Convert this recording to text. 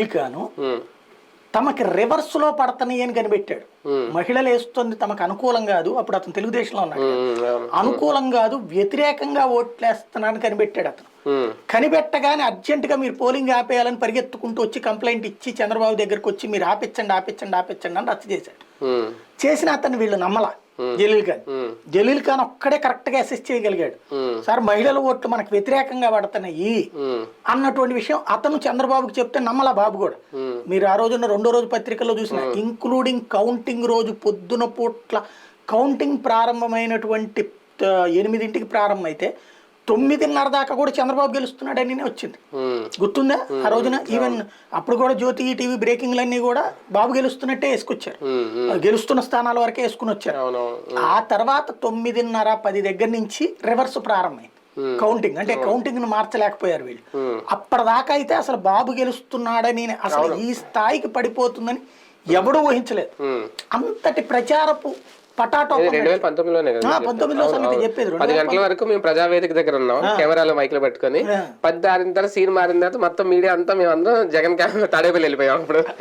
కాను తమకి రివర్స్ లో పడతాయి అని కనిపెట్టాడు. మహిళలు వేస్తుంది తమకు అనుకూలం కాదు, అప్పుడు అతను తెలుగుదేశంలో ఉన్నాడు, అనుకూలం కాదు వ్యతిరేకంగా ఓట్లేస్తున్నానని కనిపెట్టాడు. అతను కనిపెట్టగానే అర్జెంట్ గా మీరు పోలింగ్ ఆపేయాలని పరిగెత్తుకుంటూ వచ్చి కంప్లైంట్ ఇచ్చి చంద్రబాబు దగ్గరకు వచ్చి మీరు ఆపించండి ఆపించండి ఆపించండి అని రచ్చ చేశాడు. చేసిన అతను వీళ్ళు నమ్మలా. జలీల్ ఖాన్ ఒక్కడే కరెక్ట్ గా అసెస్ చేయగలిగాడు. సార్ మహిళల ఓట్లు మనకు వ్యతిరేకంగా పడుతున్నాయి అన్నటువంటి విషయం అతను చంద్రబాబుకి చెప్తే నమ్మలా బాబు కూడా. మీరు ఆ రోజున రెండో రోజు పత్రికల్లో చూసిన ఇంక్లూడింగ్ కౌంటింగ్ రోజు పొద్దున పూట్ల కౌంటింగ్ ప్రారంభమైనటువంటి 8ంటికి ప్రారంభమైతే 9:30 దాకా కూడా చంద్రబాబు గెలుస్తున్నాడని వచ్చింది. గుర్తుందా ఆ రోజున? ఈవెన్ అప్పుడు కూడా జ్యోతి టీవీ బ్రేకింగ్లన్నీ కూడా బాబు గెలుస్తున్నట్టే వేసుకొచ్చారు, గెలుస్తున్న స్థానాల వరకే వేసుకుని వచ్చారు. ఆ తర్వాత 9:30, 10 దగ్గర నుంచి రివర్స్ ప్రారంభమైంది కౌంటింగ్. అంటే కౌంటింగ్ ను మార్చలేకపోయారు వీళ్ళు. అప్పటిదాకా అయితే అసలు బాబు గెలుస్తున్నాడని, అసలు ఈ స్థాయికి పడిపోతుందని ఎవడూ ఊహించలేదు. అంతటి ప్రచారపు పటాటో 2019లో సంగతి చెప్పేది. 10 గంటల వరకు మేము ప్రజావేదిక దగ్గర ఉన్నాం, కెమెరాలో మైక్లో పెట్టుకుని. 10 దారిన తర్వాత సీన్ మారిన తర్వాత మొత్తం మీడియా అంతా మేము అందరం జగన్ తాడేపల్లి వెళ్ళిపోయాం. అప్పుడు